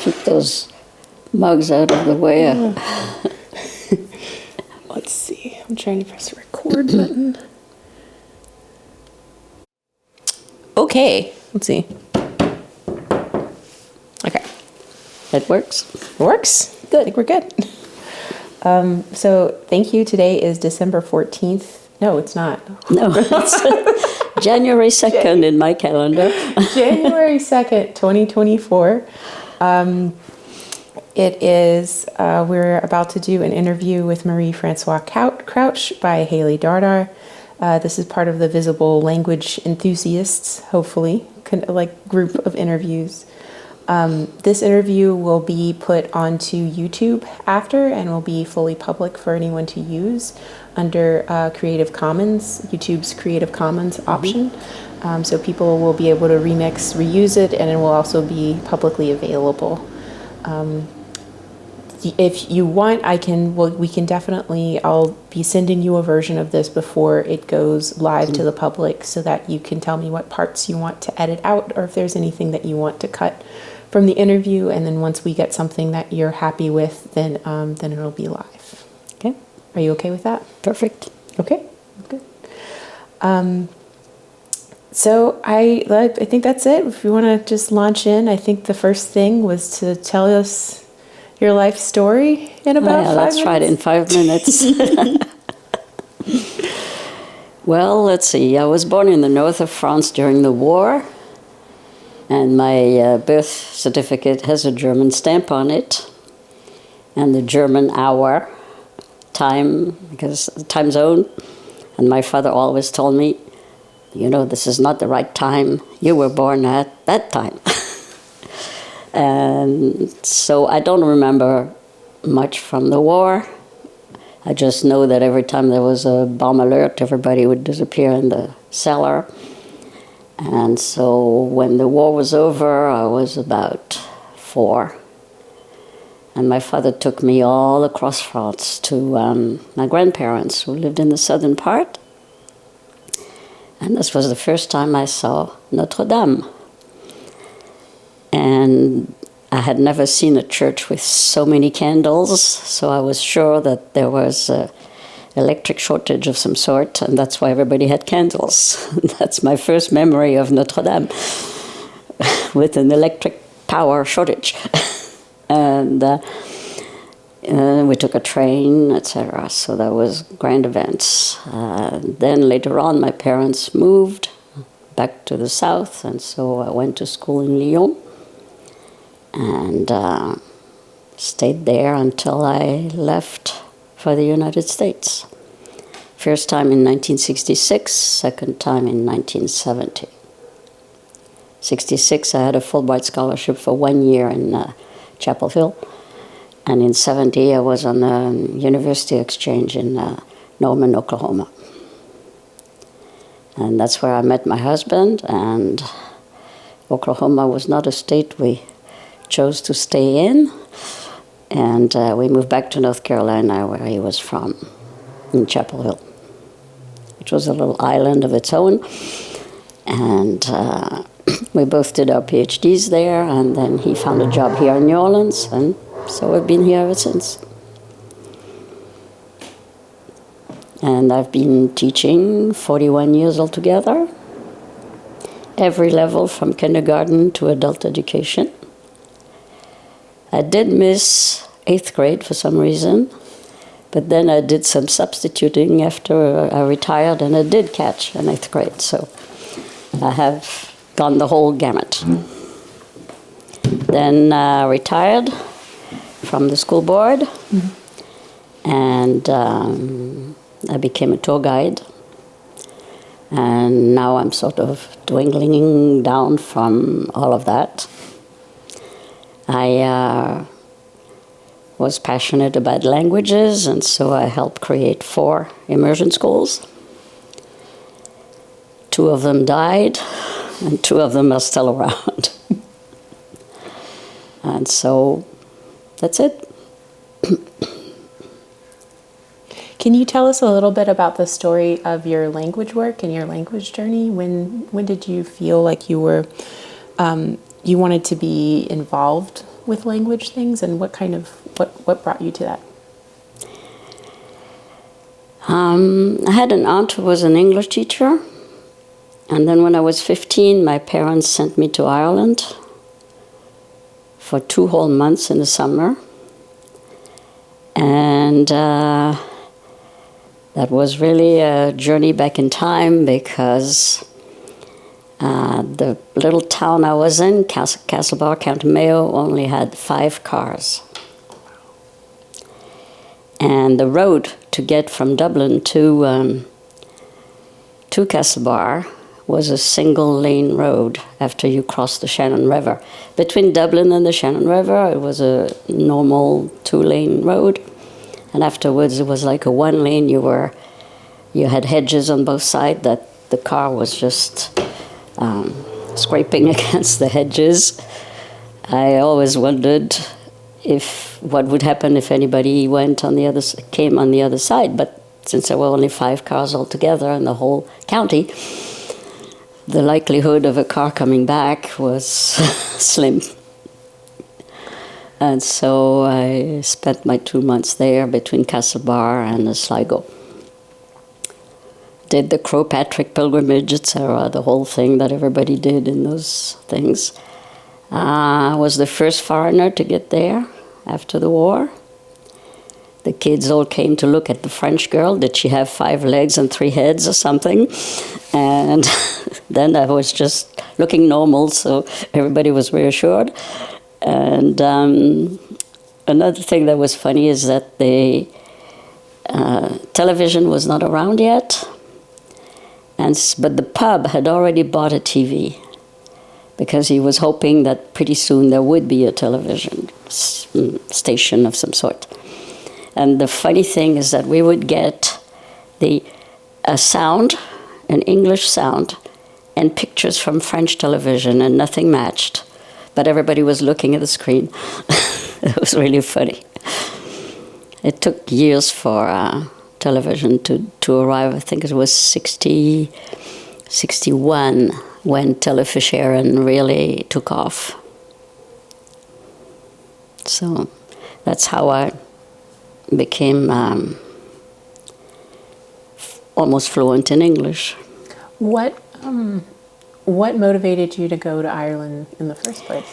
keep those mugs out of the way. Let's see. I'm trying to press the record button. Okay. Let's see. Okay. It works. Works. Good. I think we're good. So thank you. Today is December 14th. No, it's not. No, it's January 2nd in my calendar. January 2nd, 2024. It is, we're about to do an interview with Marie-Françoise Crouch by Haley Dardar. This is part of the Visible Language Enthusiasts, hopefully, group of interviews. This interview will be put onto YouTube after and will be fully public for anyone to use under Creative Commons, YouTube's Creative Commons option. So people will be able to remix, reuse it, and it will also be publicly available. If you want, we can definitely, I'll be sending you a version of this before it goes live to the public so that you can tell me what parts you want to edit out or if there's anything that you want to cut from the interview. And then once we get something that you're happy with, then it'll be live. Okay. Are you okay with that? Perfect. Okay, good. So I think that's it. If you want to just launch in, I think the first thing was to tell us your life story in about 5 minutes. Let's try it in 5 minutes. Well, let's see. I was born in the north of France during the war, and my birth certificate has a German stamp on it, and the German hour, time, because time zone, and my father always told me, you know, this is not the right time. You were born at that time. And so I don't remember much from the war. I just know that every time there was a bomb alert, everybody would disappear in the cellar. And so when the war was over, I was about 4. And my father took me all across France to my grandparents who lived in the southern part. And this was the first time I saw Notre Dame. And I had never seen a church with so many candles, so I was sure that there was an electric shortage of some sort, and that's why everybody had candles. That's my first memory of Notre Dame, with an electric power shortage. And we took a train, etc. So that was grand events. Then later on, my parents moved back to the south, and so I went to school in Lyon. And stayed there until I left for the United States. First time in 1966, second time in 1970. 66, I had a Fulbright scholarship for 1 year in Chapel Hill. And in 70, I was on a university exchange in Norman, Oklahoma. And that's where I met my husband, and Oklahoma was not a state we chose to stay in, and we moved back to North Carolina, where he was from, in Chapel Hill, which was a little island of its own. And we both did our PhDs there, and then he found a job here in New Orleans, and so we've been here ever since. And I've been teaching 41 years altogether, every level from kindergarten to adult education. I did miss 8th grade for some reason, but then I did some substituting after I retired, and I did catch an 8th grade, so I have gone the whole gamut. Then I retired from the school board, and I became a tour guide, and now I'm sort of dwindling down from all of that. I was passionate about languages, and so I helped create 4 immersion schools. 2 of them died, and 2 of them are still around. And so that's it. Can you tell us a little bit about the story of your language work and your language journey? When did you feel like you were you wanted to be involved with language things, and what brought you to that? I had an aunt who was an English teacher, and then when I was 15, my parents sent me to Ireland for 2 whole months in the summer. And that was really a journey back in time, because the little town I was in, Castlebar, County Mayo, only had 5 cars. And the road to get from Dublin to Castlebar was a single-lane road after you crossed the Shannon River. Between Dublin and the Shannon River, it was a normal 2-lane road. And afterwards, it was like a 1-lane. You had hedges on both sides that the car was just scraping against the hedges. I always wondered what would happen if anybody came on the other side. But since there were only 5 cars altogether in the whole county, the likelihood of a car coming back was slim. And so I spent my 2 months there between Castlebar and Sligo. Did the Croagh Patrick pilgrimage, etc., the whole thing that everybody did in those things. I was the first foreigner to get there after the war. The kids all came to look at the French girl. Did she have 5 legs and 3 heads or something? And then I was just looking normal, so everybody was reassured. And another thing that was funny is that the television was not around yet, but the pub had already bought a TV, because he was hoping that pretty soon there would be a television station of some sort. And the funny thing is that we would get a sound, an English sound, and pictures from French television, and nothing matched. But everybody was looking at the screen. It was really funny. It took years for television to arrive. I think it was 61 when Teleficheren really took off. So that's how I became almost fluent in English. What motivated you to go to Ireland in the first place?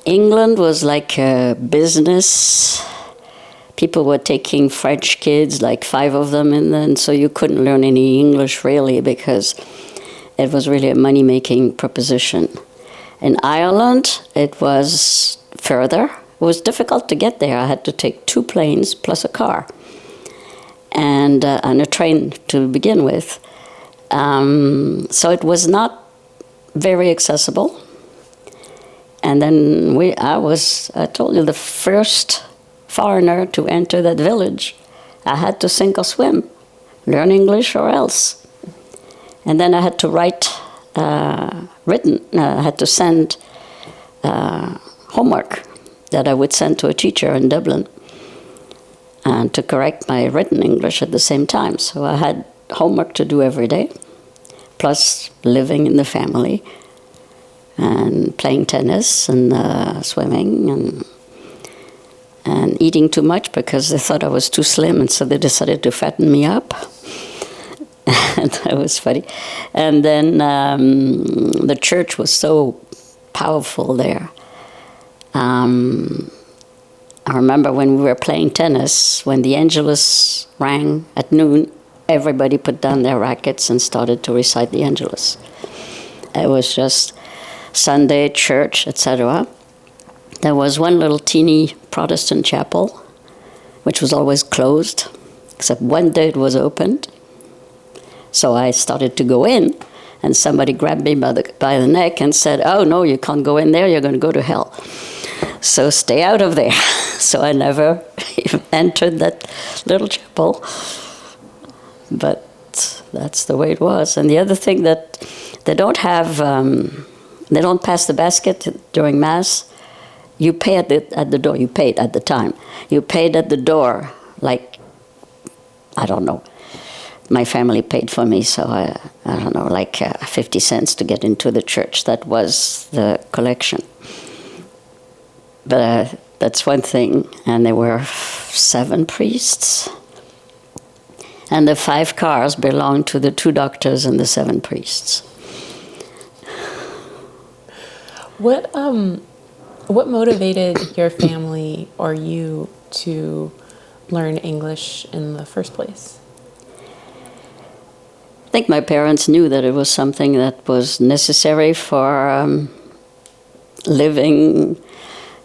England was like a business. People were taking French kids, like 5 of them, and so you couldn't learn any English really, because it was really a money-making proposition. In Ireland, it was further. It was difficult to get there. I had to take 2 planes plus a car and a train to begin with. So it was not very accessible. And then I told you, the first foreigner to enter that village. I had to sink or swim, learn English or else. And then I had to write I had to send homework that I would send to a teacher in Dublin, and to correct my written English at the same time. So I had homework to do every day, plus living in the family and playing tennis and swimming and eating too much, because they thought I was too slim, and so they decided to fatten me up. And that was funny. And then the church was so powerful there. I remember when we were playing tennis, when the Angelus rang at noon, everybody put down their rackets and started to recite the Angelus. It was just Sunday, church, etc. There was one little teeny Protestant chapel, which was always closed, except one day it was opened. So I started to go in, and somebody grabbed me by the neck and said, "Oh, no, you can't go in there, you're going to go to hell. So stay out of there." So I never even entered that little chapel. But that's the way it was. And the other thing that they don't have, they don't pass the basket during Mass. You pay at the door. You paid at the time. You paid at the door, like, I don't know. My family paid for me, so I don't know, like 50 cents to get into the church. That was the collection. But that's one thing. And there were 7 priests. And the 5 cars belonged to the 2 doctors and the 7 priests. What motivated your family or you to learn English in the first place? I think my parents knew that it was something that was necessary for living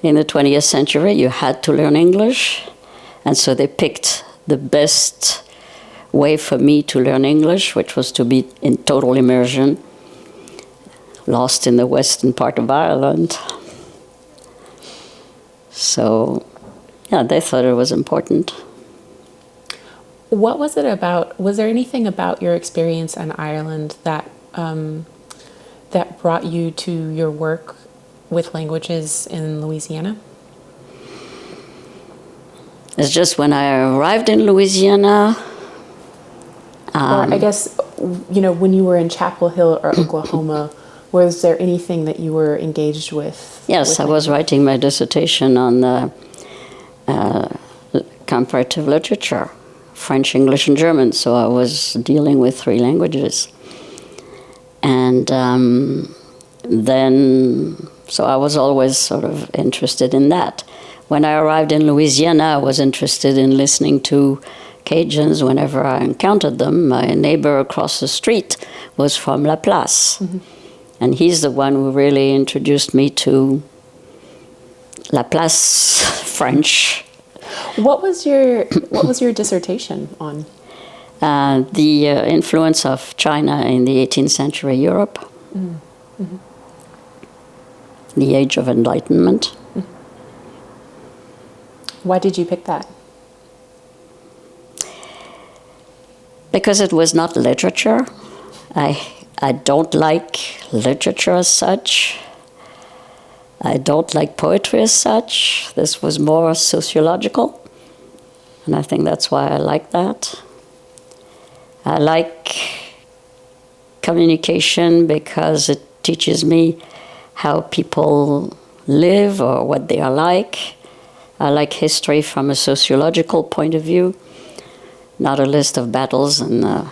in the 20th century. You had to learn English, and so they picked the best way for me to learn English, which was to be in total immersion, lost in the western part of Ireland. So, yeah, they thought it was important. What was it about? Was there anything about your experience in Ireland that that brought you to your work with languages in Louisiana? It's just when I arrived in Louisiana. Or I guess, when you were in Chapel Hill or Oklahoma, was there anything that you were engaged with? Yes, I was writing my dissertation on the comparative literature, French, English, and German. So I was dealing with 3 languages. And so I was always sort of interested in that. When I arrived in Louisiana, I was interested in listening to Cajuns whenever I encountered them. My neighbor across the street was from La Place. Mm-hmm. And he's the one who really introduced me to La Place French. What was your dissertation on? The influence of China in the 18th century Europe. Mm-hmm. The Age of Enlightenment. Mm-hmm. Why did you pick that? Because it was not literature. I don't like literature as such. I don't like poetry as such. This was more sociological. And I think that's why I like that. I like communication because it teaches me how people live or what they are like. I like history from a sociological point of view, not a list of battles and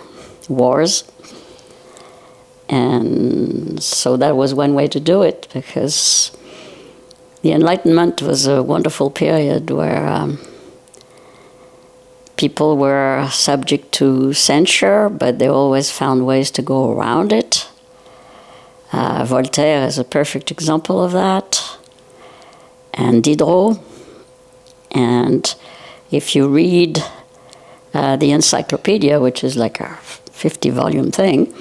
wars. And so that was one way to do it, because the Enlightenment was a wonderful period where people were subject to censure, but they always found ways to go around it. Voltaire is a perfect example of that, and Diderot. And if you read the encyclopedia, which is like a 50-volume thing,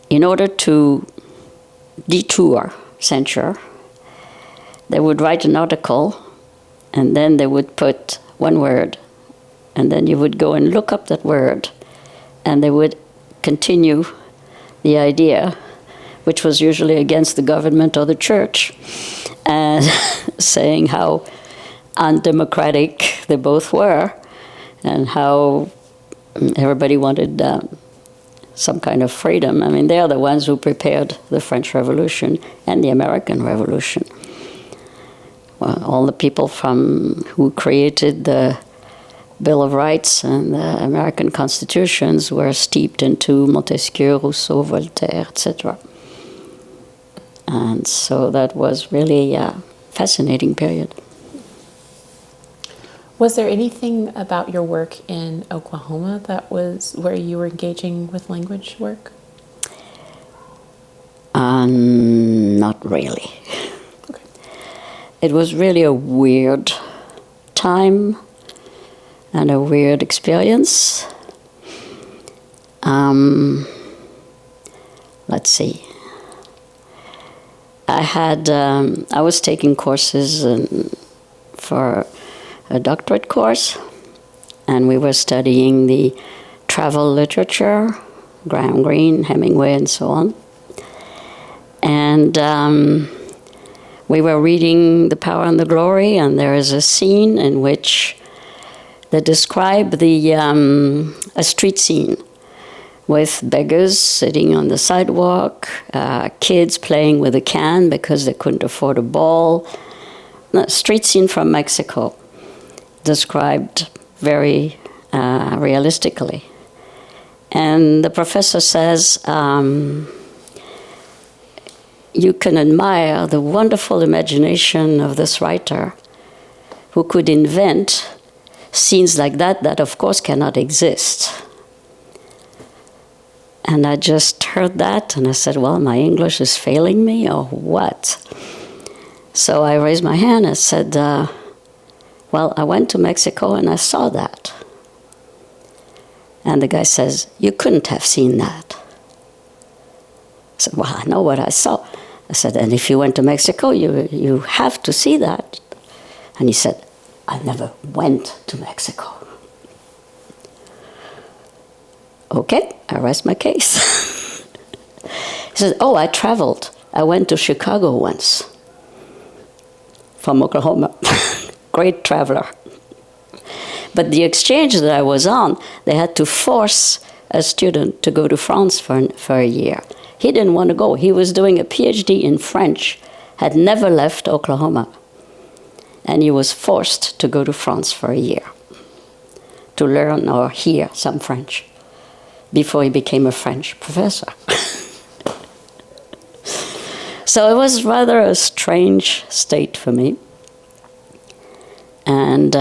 in order to detour censure, they would write an article, and then they would put one word, and then you would go and look up that word, and they would continue the idea, which was usually against the government or the church, and saying how undemocratic they both were, and how everybody wanted some kind of freedom. I mean, they are the ones who prepared the French Revolution and the American Revolution. Well, all the people who created the Bill of Rights and the American constitutions were steeped into Montesquieu, Rousseau, Voltaire, etc. And so that was really a fascinating period. Was there anything about your work in Oklahoma that was where you were engaging with language work? Not really. Okay. It was really a weird time and a weird experience. Let's see. I was taking courses for a doctorate course, and we were studying the travel literature, Graham Greene, Hemingway, and so on. And we were reading The Power and the Glory, and there is a scene in which they describe a street scene with beggars sitting on the sidewalk, kids playing with a can because they couldn't afford a ball. A street scene from Mexico, described very realistically. And the professor says, you can admire the wonderful imagination of this writer who could invent scenes like that of course cannot exist. And I just heard that and I said, well, my English is failing me or what? So I raised my hand and said, well, I went to Mexico and I saw that. And the guy says, you couldn't have seen that. I said, well, I know what I saw. I said, and if you went to Mexico, you have to see that. And he said, I never went to Mexico. Okay, I rest my case. He said, oh, I traveled. I went to Chicago once from Oklahoma. Great traveler. But the exchange that I was on, they had to force a student to go to France for a year. He didn't want to go. He was doing a PhD in French, had never left Oklahoma. And he was forced to go to France for a year to learn or hear some French before he became a French professor. So it was rather a strange state for me. And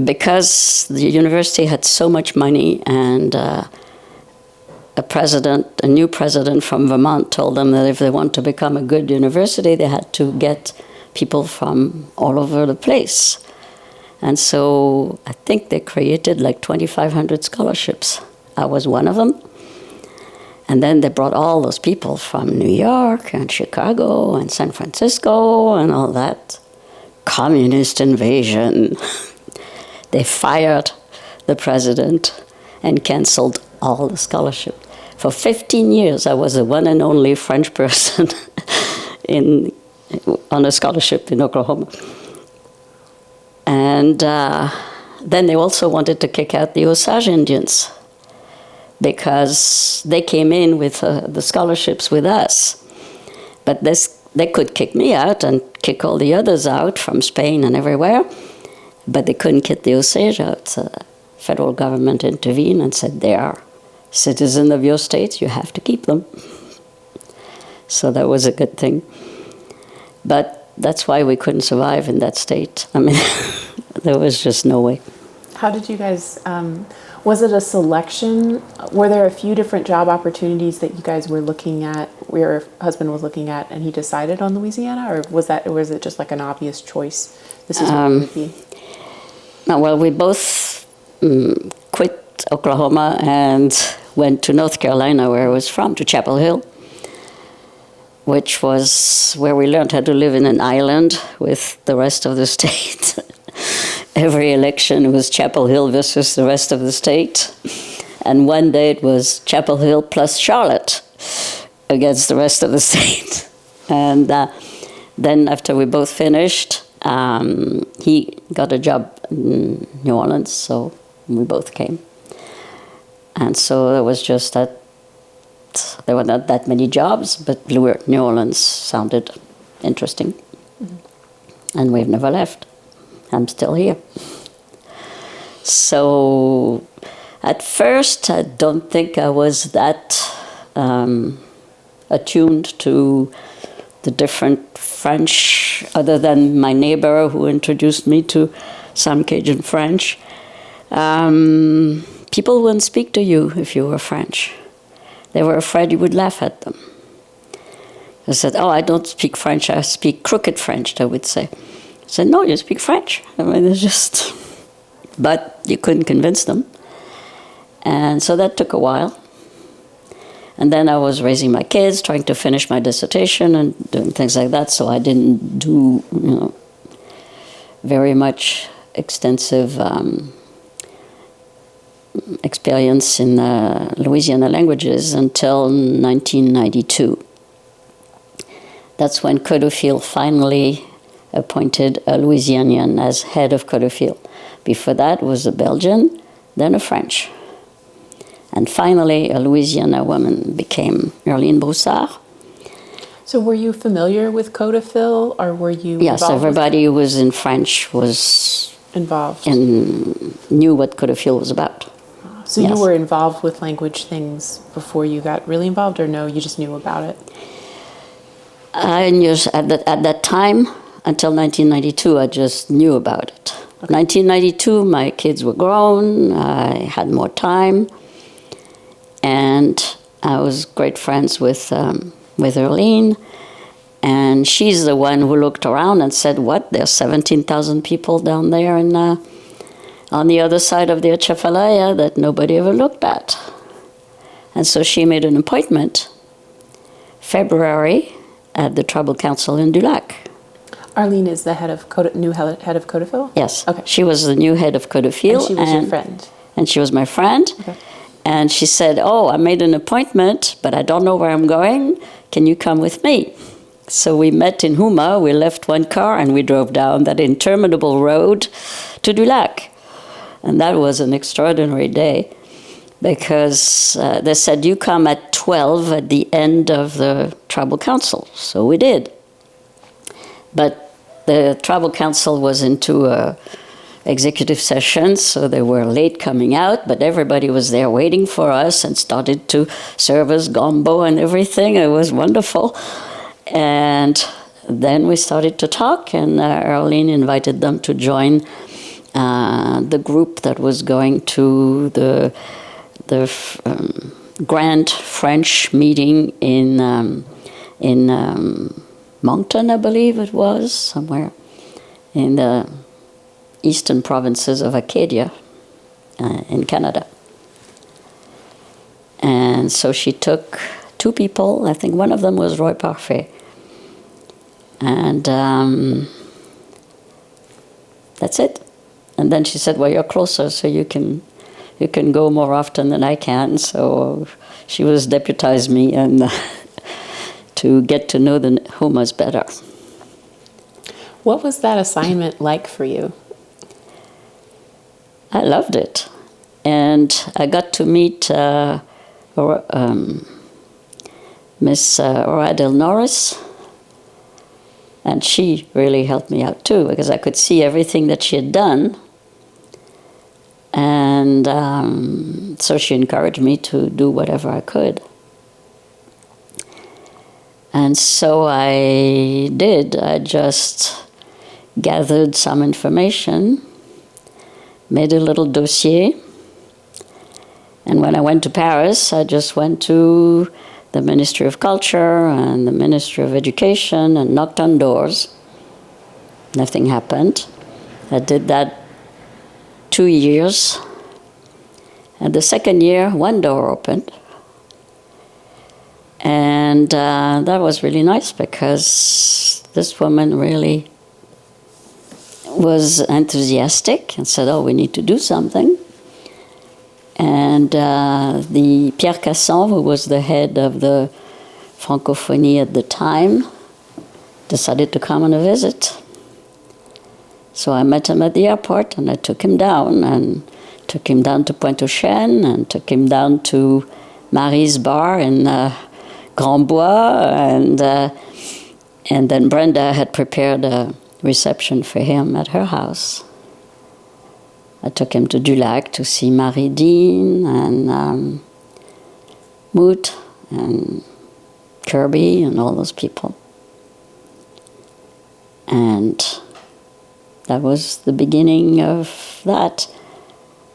because the university had so much money and a new president from Vermont told them that if they want to become a good university, they had to get people from all over the place. And so I think they created like 2,500 scholarships. I was one of them. And then they brought all those people from New York and Chicago and San Francisco and all that. Communist invasion. They fired the president and canceled all the scholarship. For 15 years, I was the one and only French person on a scholarship in Oklahoma. And then they also wanted to kick out the Osage Indians because they came in with the scholarships with us. But they could kick me out and kick all the others out from Spain and everywhere, but they couldn't kick the Osage out. So the federal government intervened and said, they are citizens of your state, you have to keep them. So that was a good thing. But that's why we couldn't survive in that state. I mean, there was just no way. How did you guys, was it a selection? Were there a few different job opportunities that you guys were looking at, your husband was looking at, and he decided on Louisiana? Or was it just like an obvious choice? This is what it would be. No, well, we both quit Oklahoma and went to North Carolina, where I was from, to Chapel Hill, which was where we learned how to live in an island with the rest of the state. Every election was Chapel Hill versus the rest of the state. And one day it was Chapel Hill plus Charlotte against the rest of the state. And then after we both finished, he got a job in New Orleans, so we both came. And so there was just that, there were not that many jobs, but New Orleans sounded interesting. Mm-hmm. And we've never left. I'm still here. So at first, I don't think I was that attuned to the different French, other than my neighbor who introduced me to some Cajun French. People wouldn't speak to you if you were French. They were afraid you would laugh at them. They said, oh, I don't speak French, I speak crooked French, they would say. I said, no, you speak French. I mean, it's just... But you couldn't convince them. And so that took a while. And then I was raising my kids, trying to finish my dissertation and doing things like that, so I didn't do, very much extensive experience in Louisiana languages until 1992. That's when Coteaufield finally appointed a Louisianian as head of Coteaufield. Before that was a Belgian, then a French. And finally, a Louisiana woman became Erline Broussard. So were you familiar with Codafil, or were you Yes, involved everybody who was in French was involved? and knew what Codafil was about. So yes. You were involved with language things before you got really involved, or no, you just knew about it? I knew at that time, until 1992, I just knew about it. Okay. 1992, my kids were grown, I had more time, and I was great friends with Erline, and she's the one who looked around and said, what, there's 17,000 people down there in, on the other side of the Atchafalaya that nobody ever looked at. And so she made an appointment, February, at the Tribal Council in Dulac. Arlene is the head of new head of Codafil? Yes. Okay. She was the new head of Codafil. And she was your friend? And she was my friend. Okay. And she said, oh, I made an appointment, but I don't know where I'm going. Can you come with me? So we met in Houma. We left one car and we drove down that interminable road to Dulac. And that was an extraordinary day because they said, you come at 12 at the end of the Tribal Council. So we did. But the Tribal Council was into executive sessions, so they were late coming out, but everybody was there waiting for us and started to serve us gombo and everything. It was wonderful. And then we started to talk, and Erline invited them to join the group that was going to the Grand French meeting in Moncton, I believe it was, somewhere in the eastern provinces of Acadia in Canada. And so she took two people, I think one of them was Roy Parfait. And that's it. And then she said, well, you're closer, so you can go more often than I can. So she was deputized me and to get to know the Houmas better. What was that assignment like for you? I loved it. And I got to meet Miss Oradel Norris, and she really helped me out too, because I could see everything that she had done. And so she encouraged me to do whatever I could. And so I did. I just gathered some information, made a little dossier. And when I went to Paris, I just went to the Ministry of Culture and the Ministry of Education and knocked on doors. Nothing happened. I did that 2 years. And the second year, one door opened. And that was really nice because this woman really was enthusiastic and said, oh, we need to do something. And the Pierre Casson, who was the head of the Francophonie at the time, decided to come on a visit. So I met him at the airport, and I took him down to Pointe-aux-Chênes, and took him down to Marie's bar in Grand Bois, and then Brenda had prepared a reception for him at her house. I took him to Dulac to see Marie Dean and Moot and Kirby and all those people. And that was the beginning of that.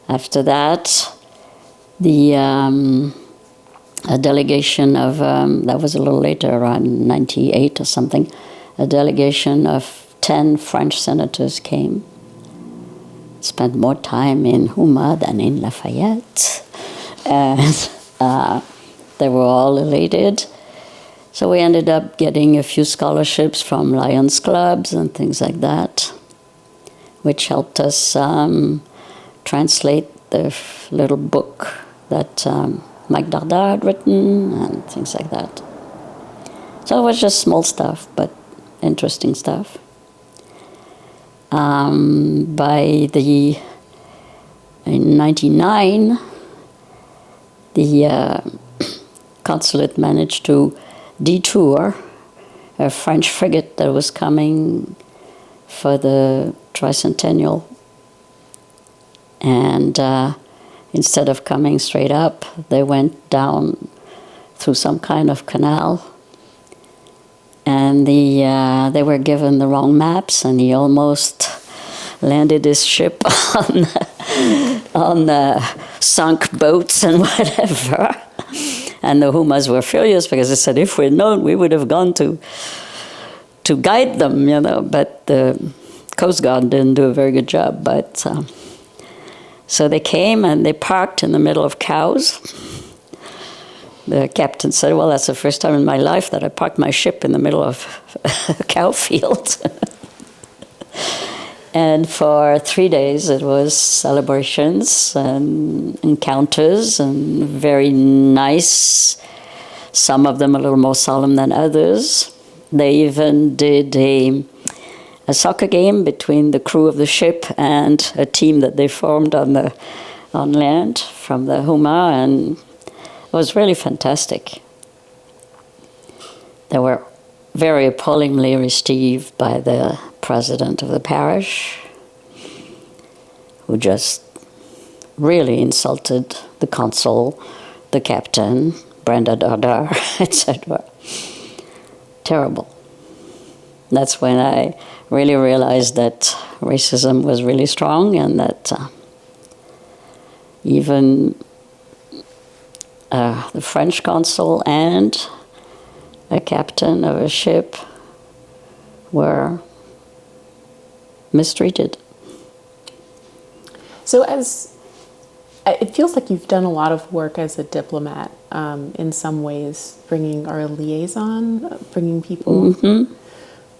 After that, a delegation of, that was a little later, around 98 or something, a delegation of 10 French senators came. Spent more time in Houma than in Lafayette. And they were all elated. So we ended up getting a few scholarships from Lions clubs and things like that, which helped us translate the little book that Mike Dardar had written and things like that. So it was just small stuff, but interesting stuff. In 99, the consulate managed to detour a French frigate that was coming for the tricentennial. And instead of coming straight up, they went down through some kind of canal. And they were given the wrong maps, and he almost landed his ship on sunk boats and whatever. And the Humas were furious because they said, if we'd known, we would have gone to guide them, you know. But the Coast Guard didn't do a very good job. But so they came and they parked in the middle of cows. The captain said, well, that's the first time in my life that I parked my ship in the middle of a cow field. And for 3 days it was celebrations and encounters and very nice, some of them a little more solemn than others. They even did a soccer game between the crew of the ship and a team that they formed on land from the Huma, and it was really fantastic. They were very appallingly received by the president of the parish, who just really insulted the consul, the captain, Brenda Dardar, etc. Terrible. That's when I really realized that racism was really strong, and that even the French consul and a captain of a ship were mistreated. So it feels like you've done a lot of work as a diplomat, in some ways, bringing bringing people. Mm-hmm.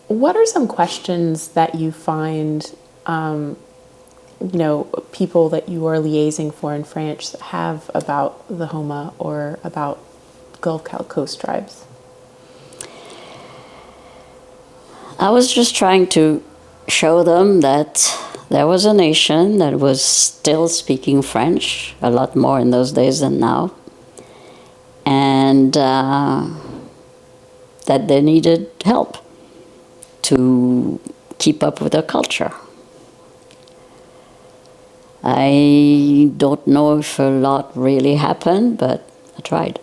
What are some questions that you find, people that you are liaising for in France have about the Homa or about Gulf Coast tribes? I was just trying to show them that there was a nation that was still speaking French, a lot more in those days than now, and that they needed help to keep up with their culture. I don't know if a lot really happened, but I tried.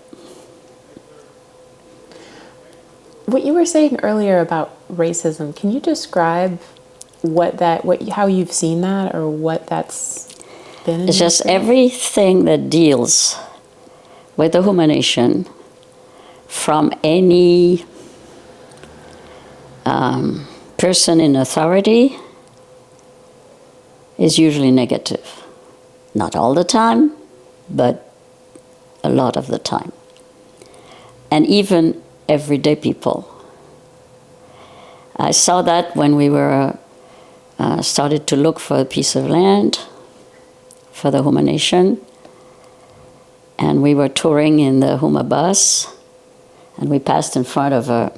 What you were saying earlier about racism, can you describe how you've seen that, or what that's been? It's just everything that deals with the Huma nation, from any person in authority, is usually negative. Not all the time, but a lot of the time. And even everyday people. I saw that when we were started to look for a piece of land for the Huma nation, and we were touring in the Huma bus, and we passed in front of a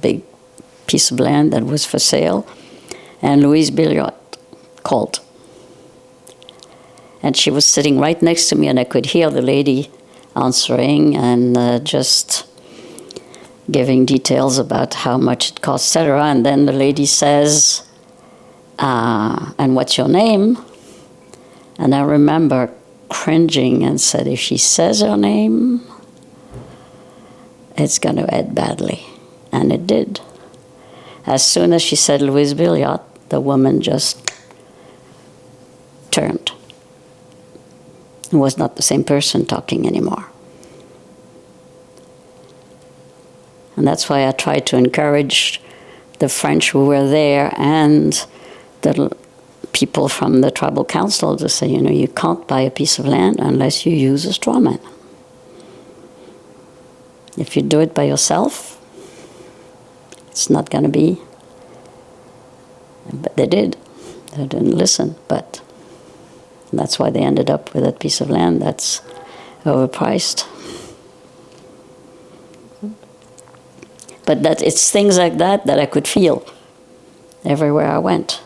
big piece of land that was for sale, and Louise Billiot called. And she was sitting right next to me, and I could hear the lady answering and just giving details about how much it cost, etc. And then the lady says, and what's your name? And I remember cringing and said, if she says her name, it's going to end badly. And it did. As soon as she said Louise Billiot, the woman just turned. It was not the same person talking anymore. And that's why I tried to encourage the French who were there and the people from the tribal council to say, you can't buy a piece of land unless you use a straw man. If you do it by yourself, it's not going to be. But they did. They didn't listen, but that's why they ended up with that piece of land that's overpriced. But it's things like that I could feel everywhere I went.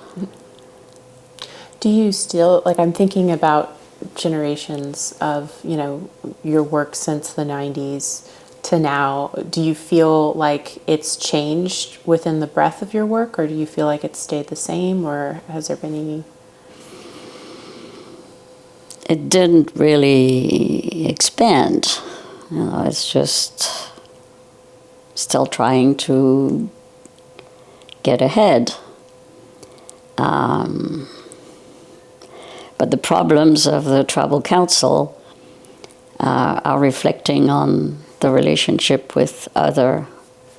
Do you still, I'm thinking about generations of, your work since the 90s to now, do you feel like it's changed within the breadth of your work, or do you feel like it's stayed the same, or has there been any? It didn't really expand. It's just still trying to get ahead. But the problems of the Tribal Council are reflecting on the relationship with other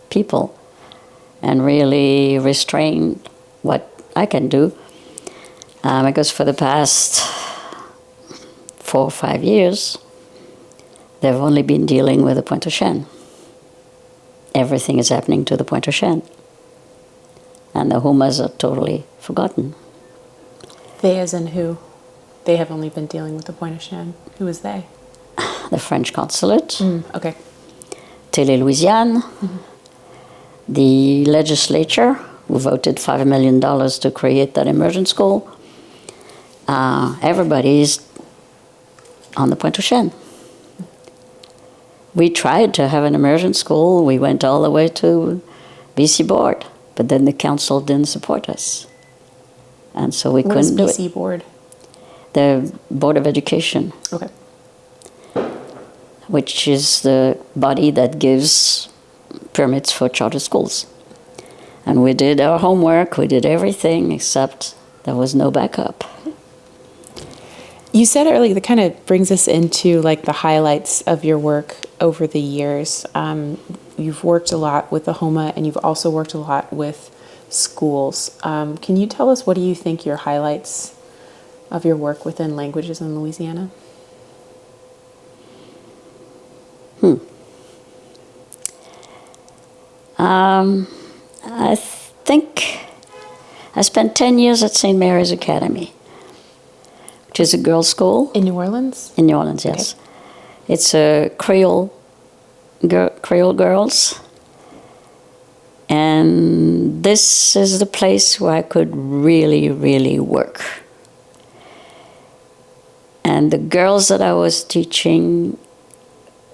people and really restrain what I can do. Because for the past 4 or 5 years, they've only been dealing with the Pointe-aux-Chênes. Everything is happening to the Pointe-aux-Chênes. And the Humas are totally forgotten. They as in who? They have only been dealing with the Pointe-aux-Chênes. Who is they? The French consulate, Okay. Télé-Louisiane, the legislature, who voted $5 million to create that immersion school. Everybody's on the Pointe-aux-Chênes. We tried to have an immersion school. We went all the way to BC Board, but then the council didn't support us. And so we couldn't do it. What is BC Board? The Board of Education. Okay. Which is the body that gives permits for charter schools. And we did our homework, we did everything, except there was no backup. You said earlier, that kind of brings us into like the highlights of your work over the years. You've worked a lot with the HOMA, and you've also worked a lot with schools. Can you tell us, what do you think your highlights of your work within languages in Louisiana? I think I spent 10 years at St. Mary's Academy, which is a girls' school. In New Orleans? In New Orleans, yes. Okay. It's a Creole girls. And this is the place where I could really, really work. And the girls that I was teaching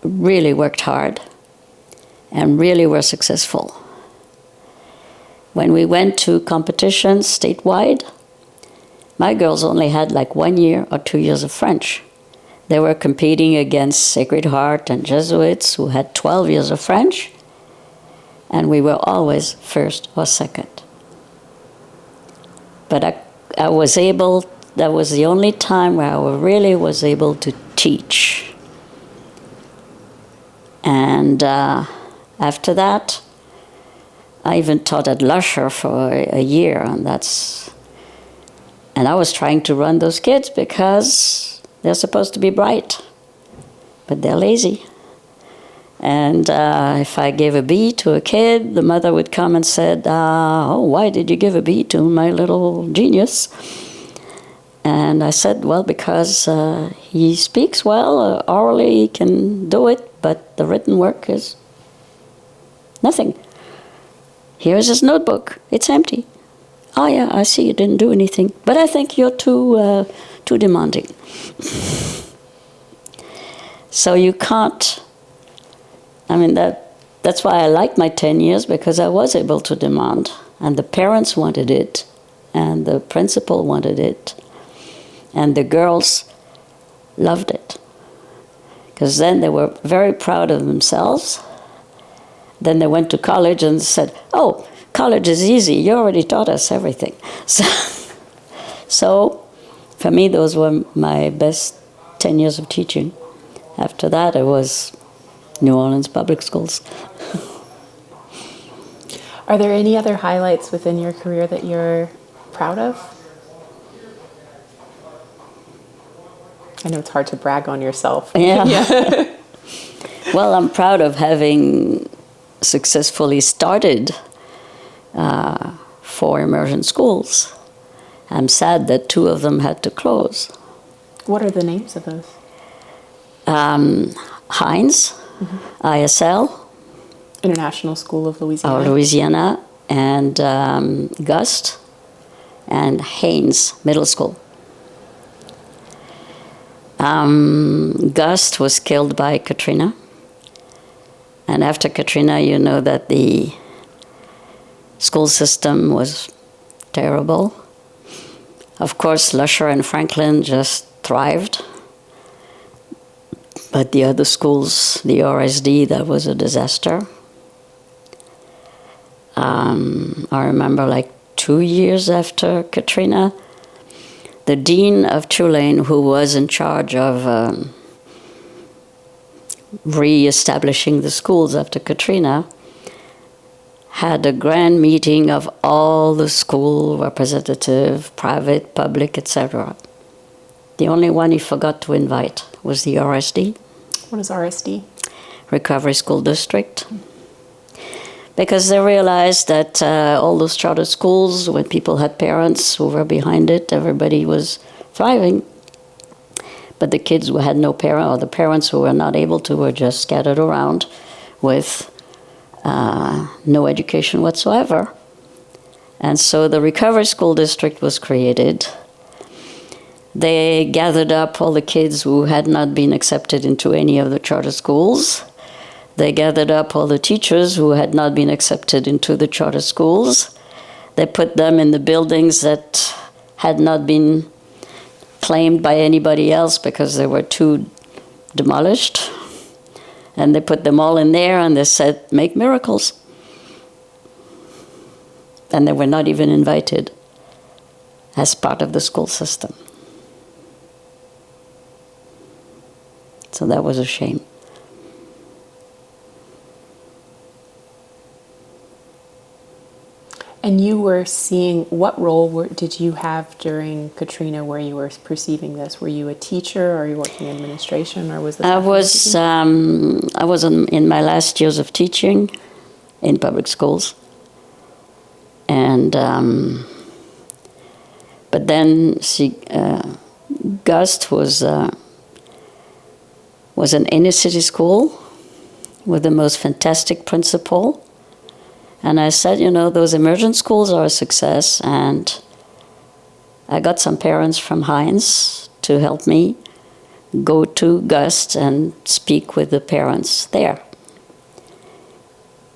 really worked hard and really were successful. When we went to competitions statewide, my girls only had like 1 year or 2 years of French. They were competing against Sacred Heart and Jesuits who had 12 years of French, and we were always first or second. But I was able, that was the only time where I really was able to teach. And after that, I even taught at Lusher for a year, and I was trying to run those kids because they're supposed to be bright, but they're lazy. And if I gave a B to a kid, the mother would come and said, "Oh, why did you give a B to my little genius?" And I said, "Well, because he speaks well, orally he can do it, but the written work is nothing. Here's his notebook. It's empty. Oh yeah, I see you didn't do anything, but I think you're too demanding." So you can't. I mean, that's why I like my 10 years, because I was able to demand, and the parents wanted it, and the principal wanted it, and the girls loved it, because then they were very proud of themselves. Then they went to college and said, "Oh, college is easy. You already taught us everything." So for me, those were my best 10 years of teaching. After that, it was New Orleans public schools. Are there any other highlights within your career that you're proud of? I know it's hard to brag on yourself. Yeah. Yeah. Well, I'm proud of having successfully started 4 immersion schools. I'm sad that 2 of them had to close. What are the names of those? Hines, ISL, International School of Louisiana. Louisiana, and Gust, and Haynes Middle School. Gust was killed by Katrina. And after Katrina, you know that the school system was terrible. Of course, Lusher and Franklin just thrived. But the other schools, the RSD, that was a disaster. I remember like 2 years after Katrina, the dean of Tulane, who was in charge of re-establishing the schools after Katrina, had a grand meeting of all the school representative, private, public, etc. The only one he forgot to invite was the RSD. What is RSD? Recovery School District. Because they realized that all those charter schools, when people had parents who were behind it, everybody was thriving. But the kids who had no parent, or the parents who were not able to, were just scattered around with no education whatsoever. And so the Recovery School District was created. They gathered up all the kids who had not been accepted into any of the charter schools. They gathered up all the teachers who had not been accepted into the charter schools. They put them in the buildings that had not been claimed by anybody else because they were too demolished. And they put them all in there and they said, make miracles. And they were not even invited as part of the school system. So that was a shame. And you were seeing, what role did you have during Katrina where you were perceiving this? Were you a teacher, or are you working in administration, or was this? I was in my last years of teaching in public schools, and but then Gust was an inner city school with the most fantastic principal. And I said, you know, those immersion schools are a success, and I got some parents from Heinz to help me go to Gust and speak with the parents there.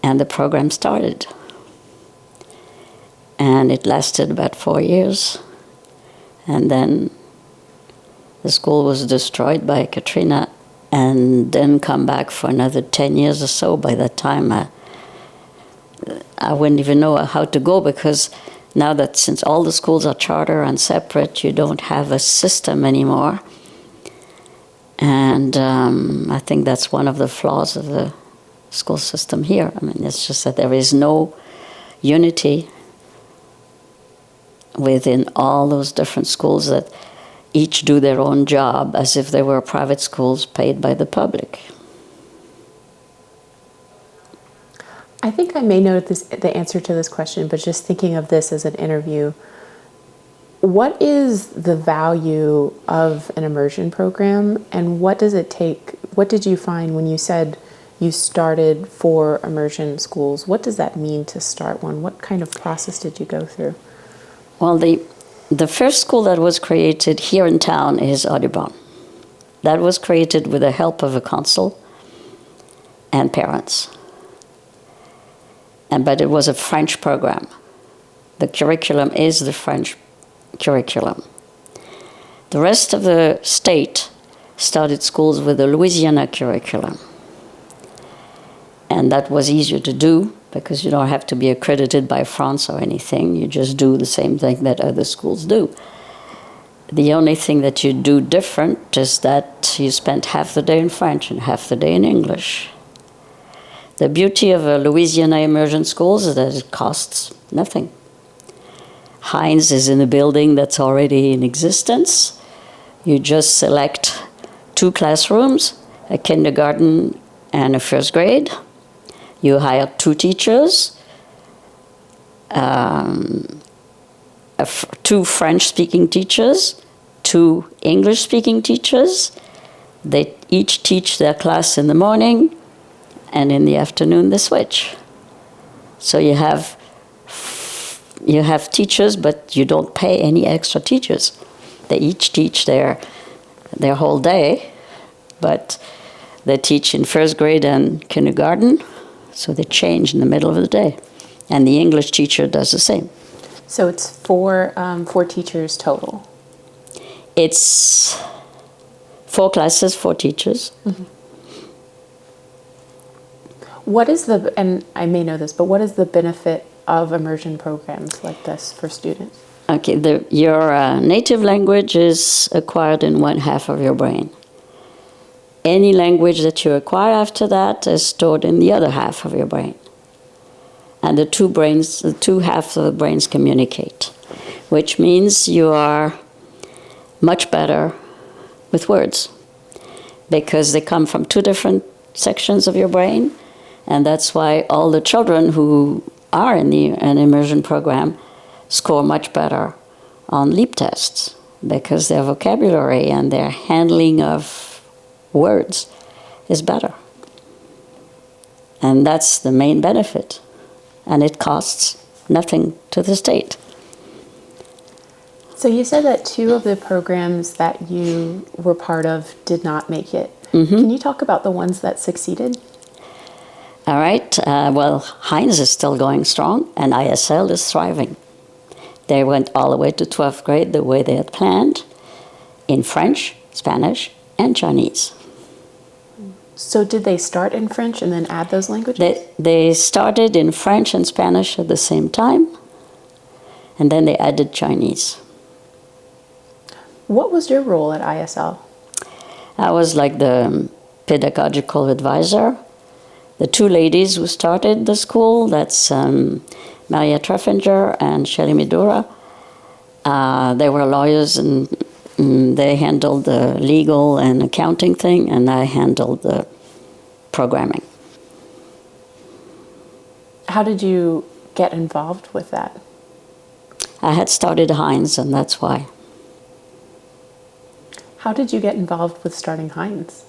And the program started. And it lasted about 4 years. And then the school was destroyed by Katrina and then come back for another 10 years or so. By that time, I wouldn't even know how to go, because now that since all the schools are charter and separate, you don't have a system anymore. And I think that's one of the flaws of the school system here. I mean, it's just that there is no unity within all those different schools that each do their own job as if they were private schools paid by the public. I think I may know the answer to this question, but just thinking of this as an interview, what is the value of an immersion program, and what does it take? What did you find when you said you started 4 immersion schools? What does that mean to start one? What kind of process did you go through? Well, the first school that was created here in town is Audubon. That was created with the help of a council and parents. But it was a French program. The curriculum is the French curriculum. The rest of the state started schools with the Louisiana curriculum. And that was easier to do because you don't have to be accredited by France or anything. You just do the same thing that other schools do. The only thing that you do different is that you spend half the day in French and half the day in English. The beauty of a Louisiana immersion schools is that it costs nothing. Heinz is in a building that's already in existence. You just select 2 classrooms, a kindergarten and a first grade. You hire 2 teachers, 2 French-speaking teachers, 2 English-speaking teachers. They each teach their class in the morning, and in the afternoon they switch. So you have teachers, but you don't pay any extra teachers. They each teach their their whole day, but they teach in first grade and kindergarten, so they change in the middle of the day. And the English teacher does the same. So it's four teachers total. It's 4 classes, 4 teachers. Mm-hmm. What is and I may know this, but what is the benefit of immersion programs like this for students? Okay, your native language is acquired in 1/2 of your brain. Any language that you acquire after that is stored in the other half of your brain. And the two halves of the brains communicate, which means you are much better with words because they come from 2 different sections of your brain, and that's why all the children who are in an immersion program score much better on leap tests because their vocabulary and their handling of words is better. And that's the main benefit. And it costs nothing to the state. So you said that 2 of the programs that you were part of did not make it. Mm-hmm. Can you talk about the ones that succeeded? All right. Well, Heinz is still going strong, and ISL is thriving. They went all the way to 12th grade the way they had planned, in French, Spanish, and Chinese. So did they start in French and then add those languages? They started in French and Spanish at the same time, and then they added Chinese. What was your role at ISL? I was like the pedagogical advisor. The 2 ladies who started the school, that's Maria Treffinger and Shelley Midura, they were lawyers and they handled the legal and accounting thing, and I handled the programming. How did you get involved with that? I had started Heinz, and that's why. How did you get involved with starting Heinz?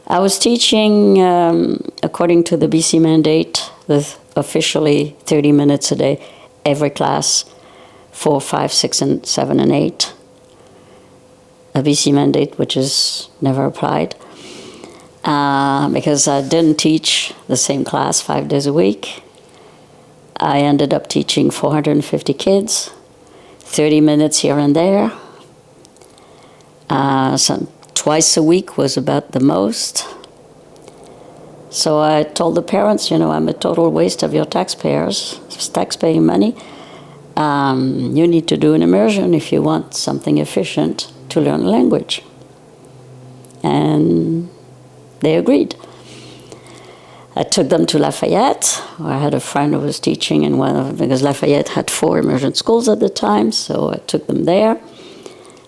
I was teaching, according to the BC mandate, with officially 30 minutes a day, every class, 4, 5, 6, and 7, and 8. A BC mandate which is never applied. Because I didn't teach the same class 5 days a week. I ended up teaching 450 kids, 30 minutes here and there. Twice a week was about the most. So I told the parents, I'm a total waste of your taxpaying money. You need to do an immersion if you want something efficient to learn a language. And they agreed. I took them to Lafayette, where I had a friend who was teaching in because Lafayette had 4 immersion schools at the time, so I took them there.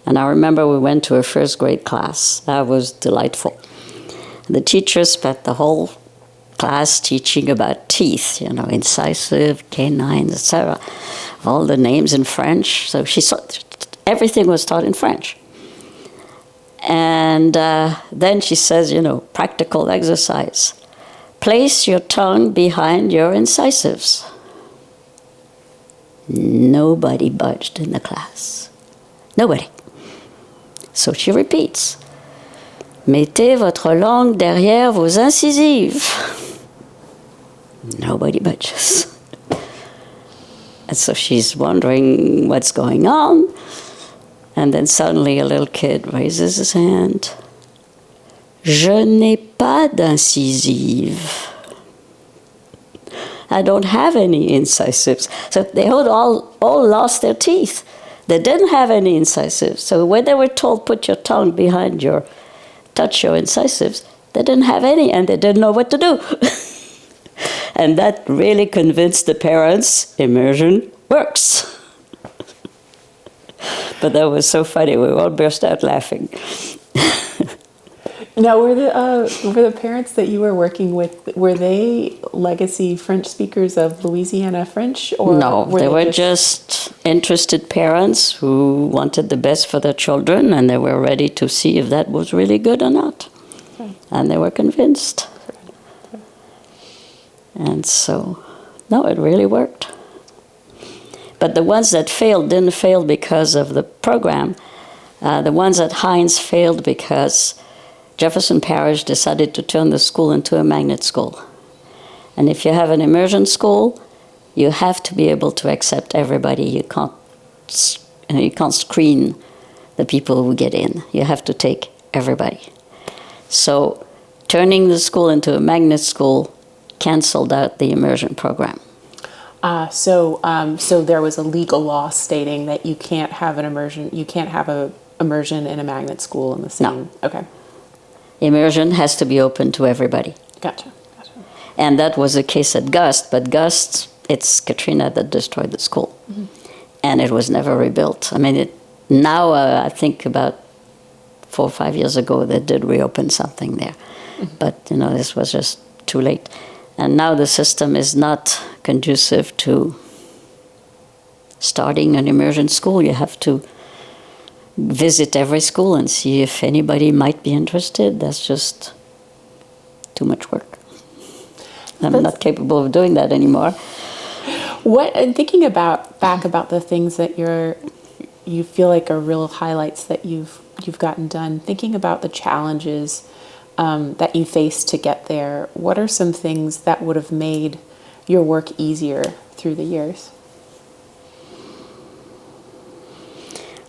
And I remember we went to a first grade class. That was delightful. The teacher spent the whole class teaching about teeth, incisive, canines, etc. All the names in French. So everything was taught in French. And then she says, practical exercise. Place your tongue behind your incisives. Nobody budged in the class. Nobody. So she repeats. Mettez votre langue derrière vos incisives. Nobody budges. And so she's wondering what's going on. And then suddenly a little kid raises his hand. Je n'ai pas d'incisive. I don't have any incisives. So they all lost their teeth. They didn't have any incisives. So when they were told, put your tongue behind touch your incisives, they didn't have any and they didn't know what to do. And that really convinced the parents, immersion works. But that was so funny, we all burst out laughing. Now, were the parents that you were working with, were they legacy French speakers of Louisiana French? Or no, they were just interested parents who wanted the best for their children, and they were ready to see if that was really good or not. Okay. And they were convinced. Okay. And so, no, it really worked. But the ones that failed didn't fail because of the program, The ones at Hines failed because Jefferson Parish decided to turn the school into a magnet school. And if you have an immersion school, you have to be able to accept everybody. You can't screen the people who get in. You have to take everybody. So turning the school into a magnet school canceled out the immersion program. So there was a legal law stating that you can't have a immersion in a magnet school in the same. No. Okay. Immersion has to be open to everybody. Gotcha. And that was the case at Gust, but Gust, it's Katrina that destroyed the school. Mm-hmm. And it was never rebuilt. I mean, now I think about 4 or 5 years ago they did reopen something there. Mm-hmm. But, this was just too late. And now the system is not conducive to starting an immersion school. You have to visit every school and see if anybody might be interested. That's just too much work. I'm not capable of doing that anymore. And thinking back about the things that you feel like are real highlights that you've gotten done, thinking about the challenges that you faced to get there, what are some things that would have made your work easier through the years?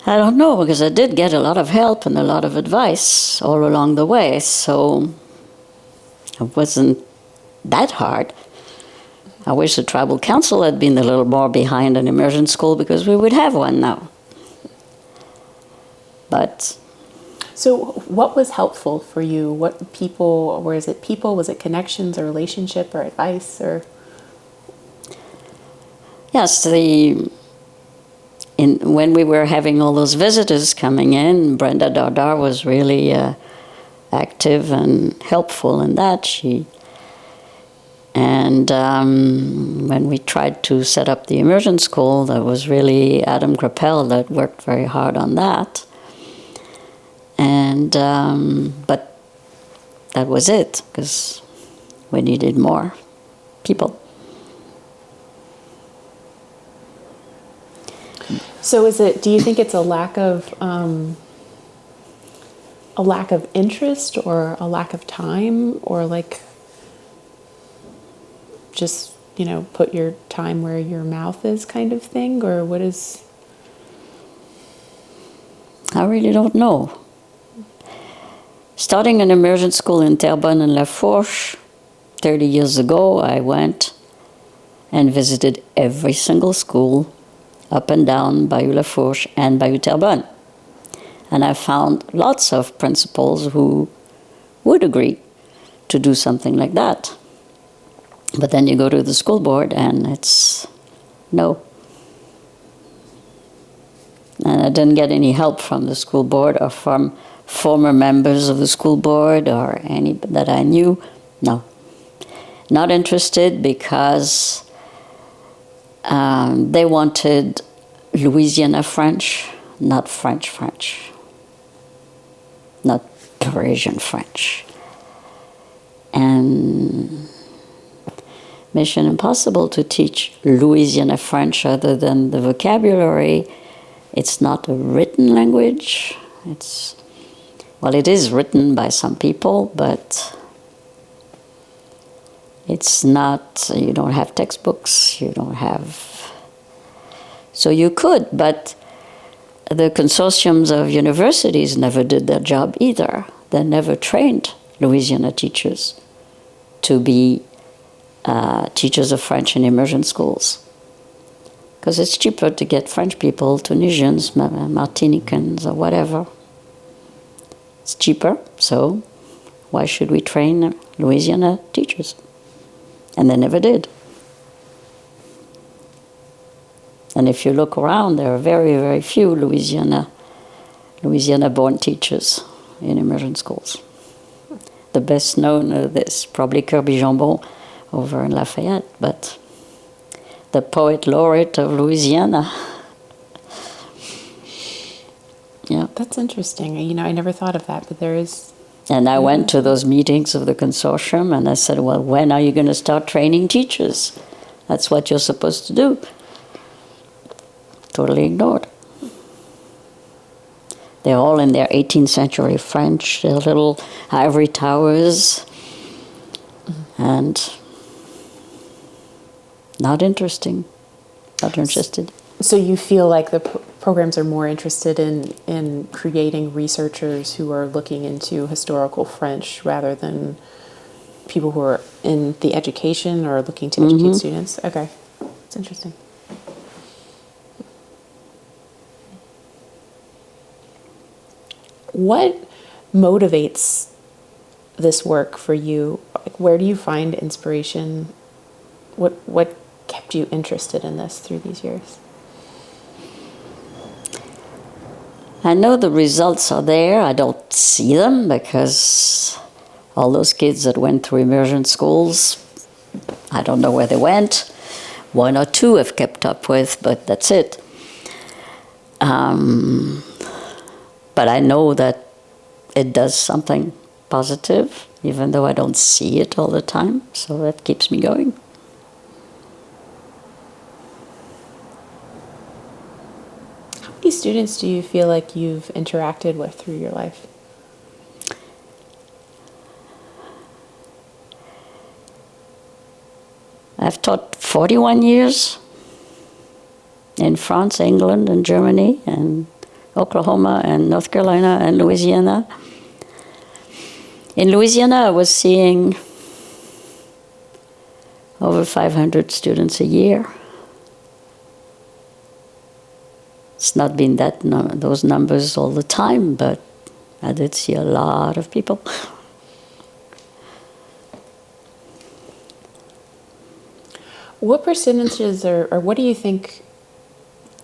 I don't know, because I did get a lot of help and a lot of advice all along the way, so it wasn't that hard. I wish the tribal council had been a little more behind an immersion school, because we would have one now. But so what was helpful for you? What people, was it connections or relationship or advice or? Yes, when we were having all those visitors coming in, Brenda Dardar was really active and helpful in that. When we tried to set up the immersion school, that was really Adam Grappel that worked very hard on that. And but that was it, because we needed more people. So do you think it's a lack of interest, or a lack of time, or like just, put your time where your mouth is kind of thing, or what is? I really don't know. Starting an immersion school in Terrebonne and La Fourche 30 years ago, I went and visited every single school up and down Bayou La Fourche and Bayou Terrebonne. And I found lots of principals who would agree to do something like that. But then you go to the school board and it's no. And I didn't get any help from the school board or from former members of the school board or any that I knew. No. Not interested, because they wanted Louisiana French, not French. Not Parisian French. And mission impossible to teach Louisiana French other than the vocabulary. It's not a written language. It is written by some people, but it's not, you don't have textbooks, you don't have, so you could, but the consortiums of universities never did their job either. They never trained Louisiana teachers to be teachers of French in immersion schools. Because it's cheaper to get French people, Tunisians, Martinicans, or whatever. It's cheaper, so why should we train Louisiana teachers? And they never did. And if you look around, there are very, very few Louisiana-born teachers in immersion schools. The best known is probably Kirby Jambon over in Lafayette, but the poet laureate of Louisiana. Yeah. That's interesting. I never thought of that, but there is. And I went to those meetings of the consortium and I said, well, when are you going to start training teachers? That's what you're supposed to do. Totally ignored. They're all in their 18th century French, their little ivory towers, and not interesting, not interested. So you feel like the programs are more interested in creating researchers who are looking into historical French rather than people who are in the education or looking to educate students? Okay, that's interesting. What motivates this work for you? Like, where do you find inspiration? What kept you interested in this through these years? I know the results are there. I don't see them because all those kids that went through immersion schools, I don't know where they went. One or two I've kept up with, but that's it. But I know that it does something positive, even though I don't see it all the time. So that keeps me going. How many students do you feel like you've interacted with through your life? I've taught 41 years in France, England, and Germany, and Oklahoma, and North Carolina, and Louisiana. In Louisiana, I was seeing over 500 students a year. It's not been those numbers all the time, but I did see a lot of people. What percentages or what do you think,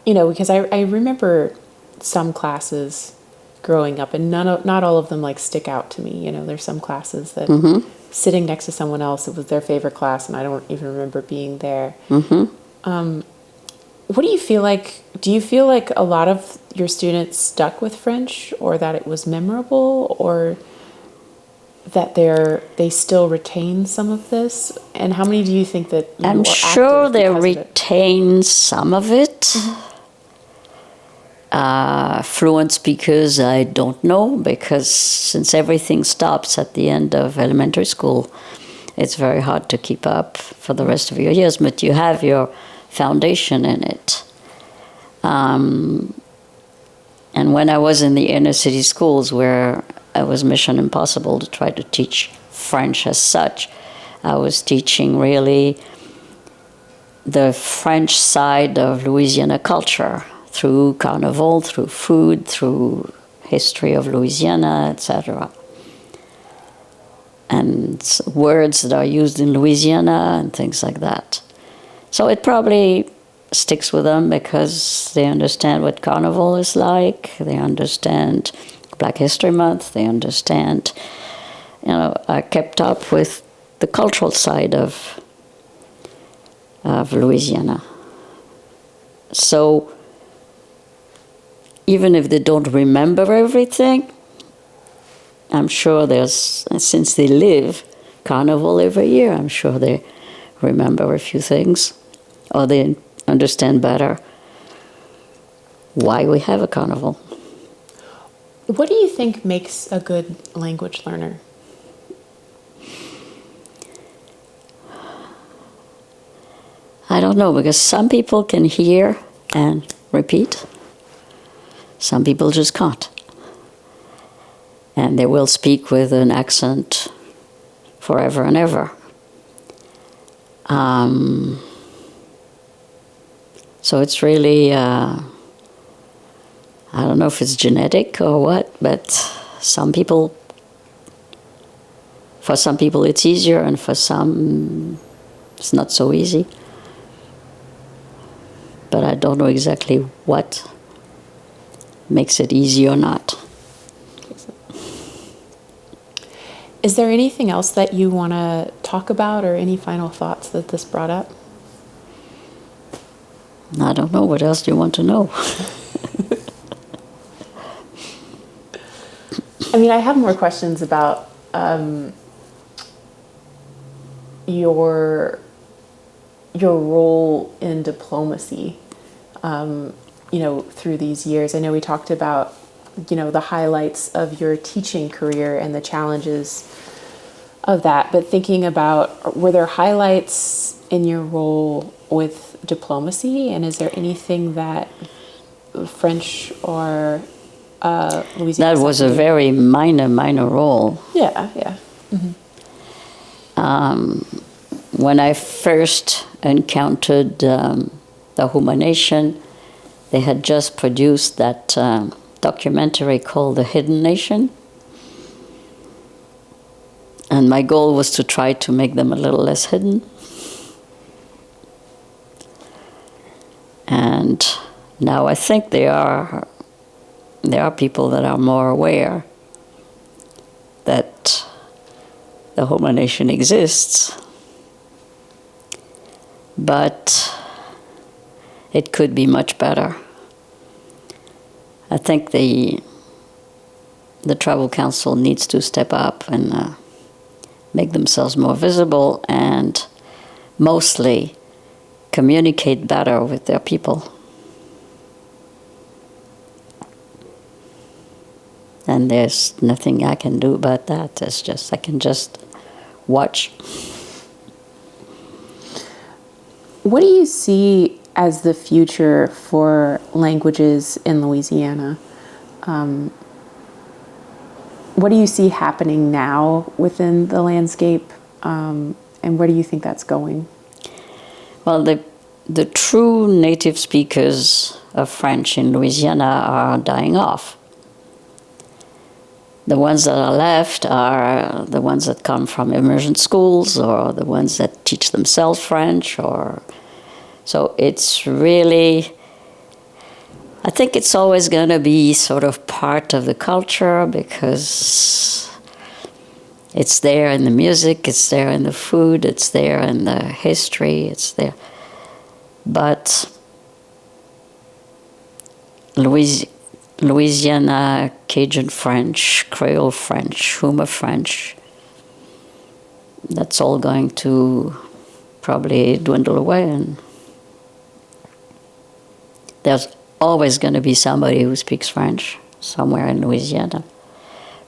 because I remember some classes growing up, and not all of them like stick out to me. There's some classes that sitting next to someone else, it was their favorite class, and I don't even remember being there. What do you feel like? Do you feel like a lot of your students stuck with French, or that it was memorable, or that they still retain some of this? And how many do you think that I'm sure they retain some of it. Fluent speakers, I don't know, because since everything stops at the end of elementary school, it's very hard to keep up for the rest of your years, but you have your foundation in it. And when I was in the inner city schools where it was mission impossible to try to teach French as such, I was teaching really the French side of Louisiana culture through carnival, through food, through history of Louisiana, etc. And words that are used in Louisiana and things like that. So it probably sticks with them because they understand what carnival is like, they understand Black History Month, they understand, I kept up with the cultural side of Louisiana. So even if they don't remember everything, I'm sure since they live carnival every year, I'm sure they remember a few things, or they understand better why we have a carnival. What do you think makes a good language learner? I don't know, because some people can hear and repeat. Some people just can't. And they will speak with an accent forever and ever. So it's really, I don't know if it's genetic or what, but for some people it's easier, and for some it's not so easy. But I don't know exactly what makes it easy or not. Is there anything else that you want to talk about, or any final thoughts that this brought up? I don't know. What else do you want to know? I have more questions about your role in diplomacy, through these years. I know we talked about the highlights of your teaching career and the challenges of that, but thinking about, were there highlights in your role with diplomacy, and is there anything that French or Louisiana? That was a very minor role. Yeah, yeah. When I first encountered the Huma Nation, they had just produced that documentary called The Hidden Nation. And my goal was to try to make them a little less hidden. And now I think there are people that are more aware that the Homa Nation exists, but it could be much better. I think the Tribal Council needs to step up and make themselves more visible and mostly communicate better with their people. And there's nothing I can do about that. I can just watch. What do you see as the future for languages in Louisiana? What do you see happening now within the landscape, and where do you think that's going? Well, the true native speakers of French in Louisiana are dying off. The ones that are left are the ones that come from immersion schools or the ones that teach themselves French. So it's really, I think it's always going to be sort of part of the culture because it's there in the music, it's there in the food, it's there in the history, it's there. But Louisiana Cajun French, Creole French, Huma French, that's all going to probably dwindle away, and there's always going to be somebody who speaks French somewhere in Louisiana,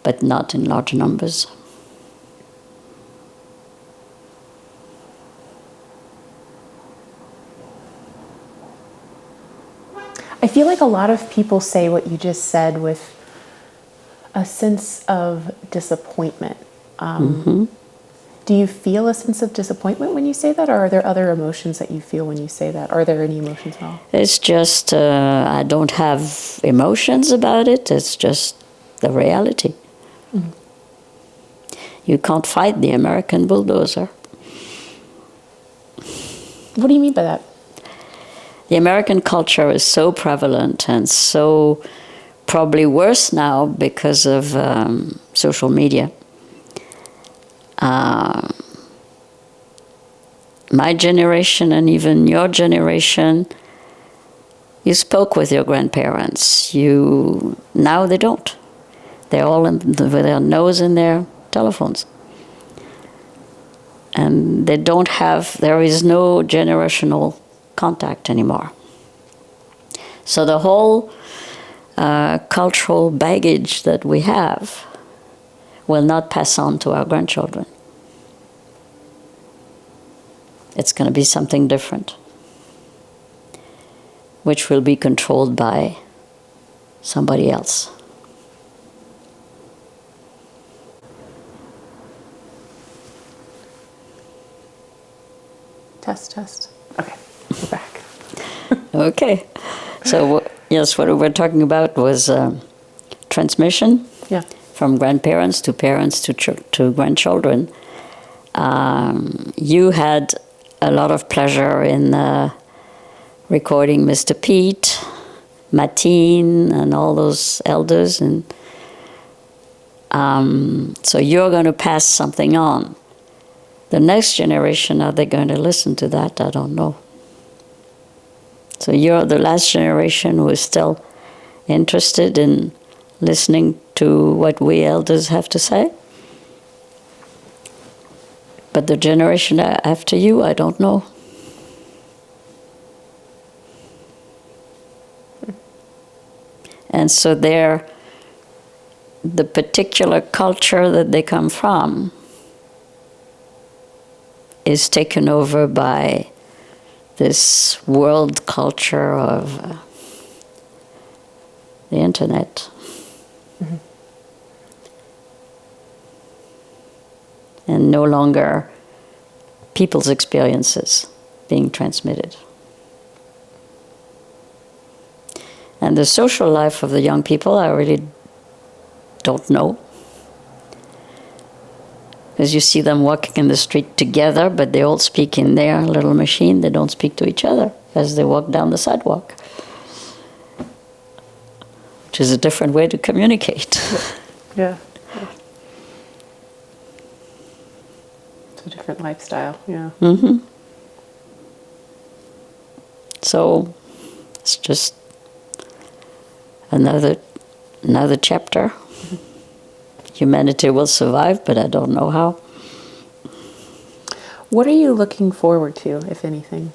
but not in large numbers. I feel like a lot of people say what you just said with a sense of disappointment. Do you feel a sense of disappointment when you say that, or are there other emotions that you feel when you say that? Are there any emotions at all? It's just, I don't have emotions about it. It's just the reality. Mm-hmm. You can't fight the American bulldozer. What do you mean by that? The American culture is so prevalent and so probably worse now because of social media. My generation and even your generation, you spoke with your grandparents. Now they don't. They're all with their nose in their telephones. And there is no generational contact anymore. So the whole cultural baggage that we have will not pass on to our grandchildren. It's going to be something different, which will be controlled by somebody else. Test. Okay, we're back. Okay. So, yes, what we were talking about was transmission. Yeah. From grandparents to parents to grandchildren. You had a lot of pleasure in recording Mr. Pete, Matine, and all those elders, and so you're going to pass something on. The next generation, are they going to listen to that? I don't know. So you're the last generation who is still interested in listening to what we elders have to say. But the generation after you, I don't know. And so their the particular culture that they come from is taken over by this world culture of the internet. Mm-hmm. And no longer people's experiences being transmitted. And the social life of the young people, I really don't know. Because you see them walking in the street together, but they all speak in their little machine. They don't speak to each other as they walk down the sidewalk, which is a different way to communicate. Yeah. It's a different lifestyle, yeah. Mm-hmm. So it's just another chapter. Humanity will survive, but I don't know how. What are you looking forward to, if anything?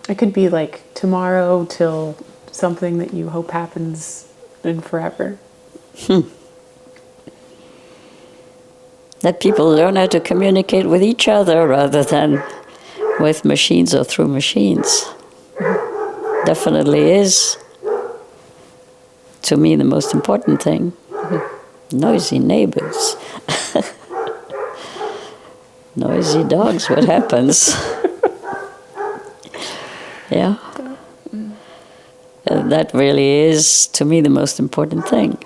It could be like tomorrow till something that you hope happens in forever. That people learn how to communicate with each other rather than with machines or through machines. Definitely is, to me, the most important thing. Noisy neighbors. Noisy dogs, what happens? Yeah. That really is, to me, the most important thing.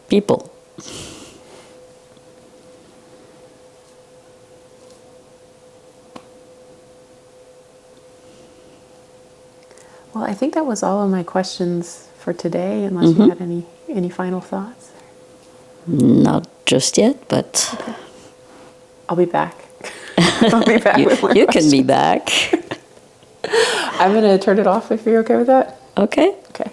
People. Well, I think that was all of my questions for today, unless you had any final thoughts. Not just yet, but... Okay. I'll be back. I'll be back with more you questions. can be back. I'm going to turn it off if you're okay with that. Okay. Okay.